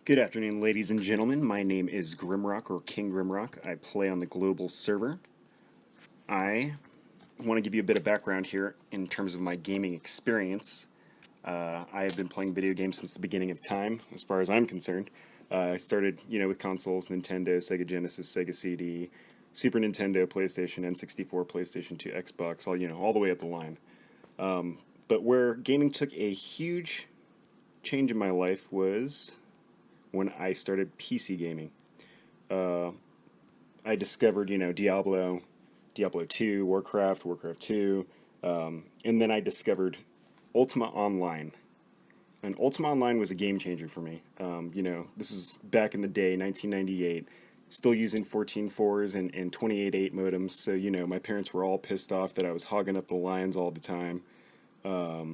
Good afternoon, ladies and gentlemen. My name is Grimroc, or Kinggrimroc. I play on the global server. I want to give you a bit of background here in terms of my gaming experience. I have been playing video games since the beginning of time, as far as I'm concerned. I started, with consoles, Nintendo, Sega Genesis, Sega CD, Super Nintendo, PlayStation, N64, PlayStation 2, Xbox, all the way up the line. But where gaming took a huge change in my life was when I started PC gaming. I discovered, Diablo 2, Warcraft 2, and then I discovered Ultima Online. And Ultima Online was a game changer for me. This is back in the day, 1998, still using 14.4s and 28.8 modems, so, my parents were all pissed off that I was hogging up the lines all the time. I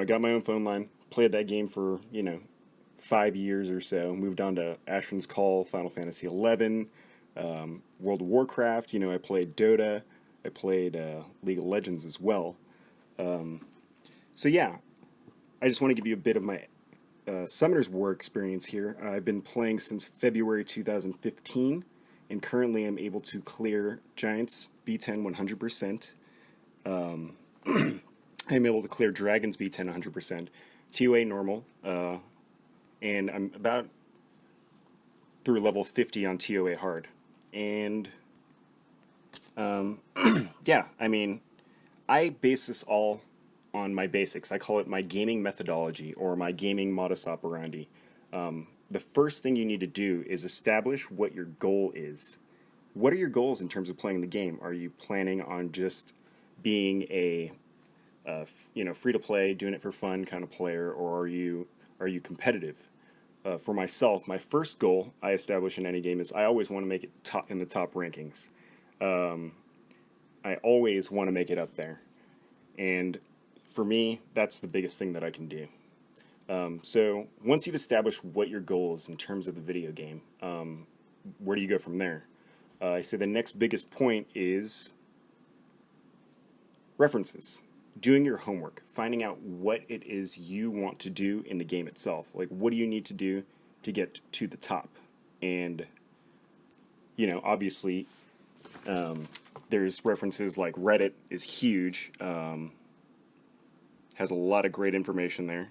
got my own phone line, played that game for, 5 years or so, moved on to Ashen's Call, Final Fantasy XI, World of Warcraft, I played Dota, I played League of Legends as well. I just want to give you a bit of my Summoner's War experience here. I've been playing since February 2015, and currently I'm able to clear Giants B10 100%. I'm able to clear Dragons B10 100%, TOA normal, and I'm about through level 50 on TOA hard. And, I base this all on my basics. I call it my gaming methodology or my gaming modus operandi. The first thing you need to do is establish what your goal is. What are your goals in terms of playing the game? Are you planning on just being a free-to-play, doing it for fun kind of player, or are you competitive? For myself, my first goal I establish in any game is I always want to make it top in the top rankings. I always want to make it up there, and for me, that's the biggest thing that I can do. So once you've established what your goal is in terms of the video game, where do you go from there? I say the next biggest point is references. Doing your homework, finding out what it is you want to do in the game itself. Like, what do you need to do to get to the top? And, obviously, there's references like Reddit is huge, has a lot of great information there.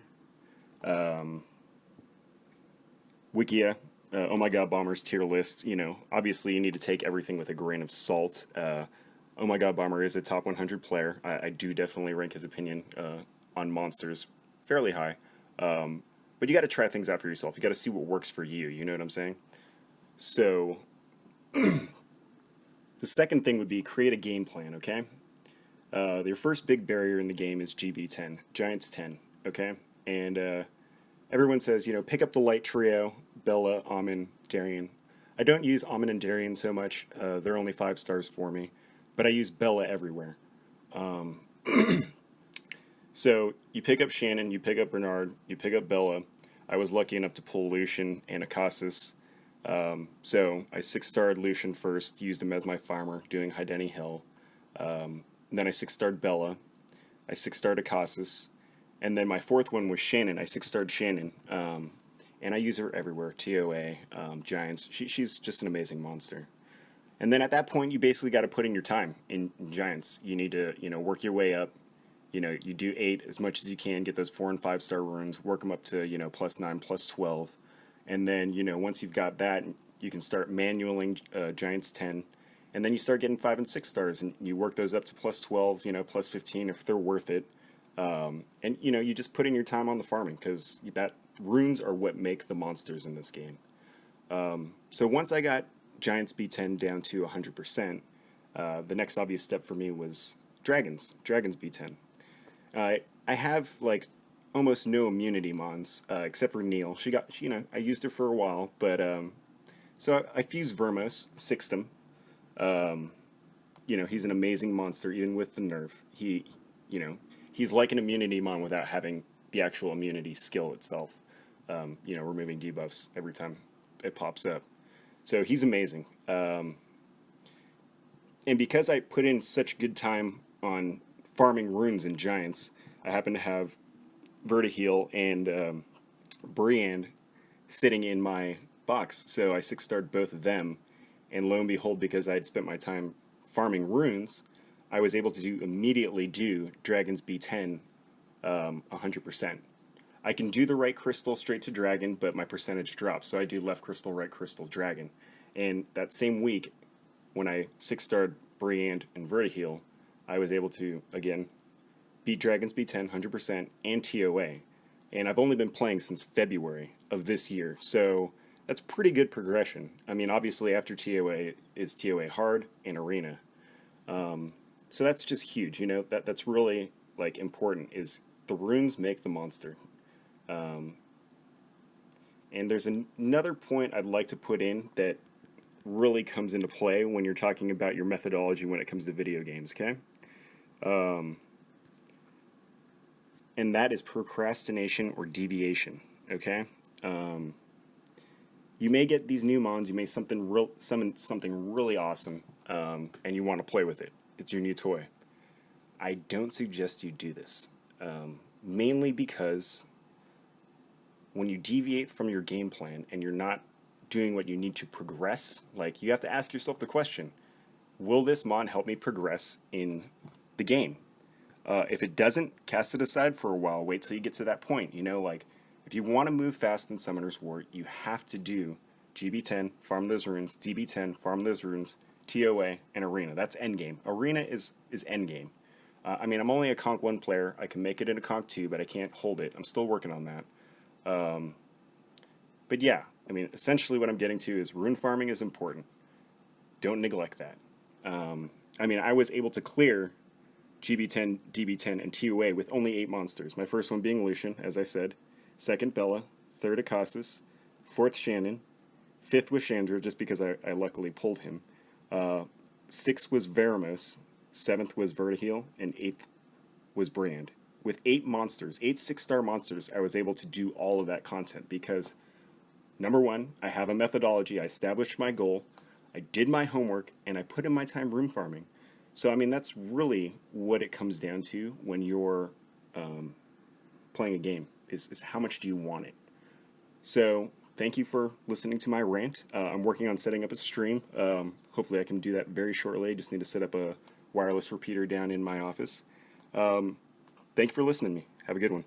Wikia, Oh My God Bomber's tier list, obviously you need to take everything with a grain of salt. Oh My God Bomber is a top 100 player. I do definitely rank his opinion on monsters fairly high. But you got to try things out for yourself. You got to see what works for you. You know what I'm saying? So, the second thing would be create a game plan, okay? Your first big barrier in the game is GB10, Giants 10, okay? And everyone says, pick up the light trio, Bella, Amin, Darien. I don't use Amin and Darien so much. They're only 5 stars for me. But I use Bella everywhere. So you pick up Shannon, you pick up Bernard, you pick up Bella. I was lucky enough to pull Lushen and Acasis. So I 6-starred Lushen first, used him as my farmer, doing Verdehile. Then I 6-starred Bella. I 6-starred Acasis. And then my 4th one was Shannon. I 6-starred Shannon. And I use her everywhere. TOA, Giants. She's just an amazing monster. And then at that point, you basically got to put in your time in Giants. You need to, work your way up. You do 8 as much as you can, get those 4 and 5-star runes, work them up to, +9, +12. And then, once you've got that, you can start manualing Giants 10. And then you start getting 5 and 6 stars, and you work those up to +12, +15 if they're worth it. And, you just put in your time on the farming, because that runes are what make the monsters in this game. So once I got Giants B10 down to 100%, the next obvious step for me was Dragons B10. I have almost no immunity mons, except for Neil. I used her for a while, but so I fused Veromos, 6'd him. He's an amazing monster even with the nerf. He's like an immunity mon without having the actual immunity skill itself. Removing debuffs every time it pops up. So he's amazing. And because I put in such good time on farming runes and Giants, I happen to have Verdehile and Briand sitting in my box. So I 6-starred both of them, and lo and behold, because I had spent my time farming runes, I was able to immediately do Dragon's B10 100%. I can do the right crystal straight to dragon, but my percentage drops, so I do left crystal, right crystal, dragon. And that same week, when I 6-starred Rant and Verdehile, I was able to, again, beat Dragon's B10 100% and TOA. And I've only been playing since February of this year, so that's pretty good progression. I mean, obviously after TOA is TOA hard and arena. So that's just huge, you know, that's really like important is the runes make the monster. And there's another point I'd like to put in that really comes into play when you're talking about your methodology when it comes to video games, okay? And that is procrastination or deviation, okay? You may get these new mons, you may summon something really awesome, and you want to play with it. It's your new toy. I don't suggest you do this, mainly because when you deviate from your game plan and you're not doing what you need to progress, like you have to ask yourself the question, will this mon help me progress in the game? If it doesn't, cast it aside for a while, wait till you get to that point, you know, like if you want to move fast in Summoner's War, you have to do GB10, farm those runes, DB10, farm those runes, TOA, and Arena. That's endgame. Arena is endgame. I mean, I'm only a Conk 1 player. I can make it into Conk 2, but I can't hold it. I'm still working on that. But yeah, I mean, essentially what I'm getting to is rune farming is important. Don't neglect that. I mean, I was able to clear GB10, DB10, and TOA with only 8 monsters. My first one being Lushen, as I said. Second, Bella. Third, Acasis. Fourth, Shannon. Fifth was Chandra, just because I luckily pulled him. Sixth was Veromos. Seventh was Verdehile. And eighth was Brand. With 8 monsters, 8 6-star monsters, I was able to do all of that content because, number one, I have a methodology. I established my goal. I did my homework, and I put in my time room farming. So, I mean, that's really what it comes down to when you're playing a game, is how much do you want it. So, thank you for listening to my rant. I'm working on setting up a stream. Hopefully I can do that very shortly. I just need to set up a wireless repeater down in my office. Thank you for listening to me. Have a good one.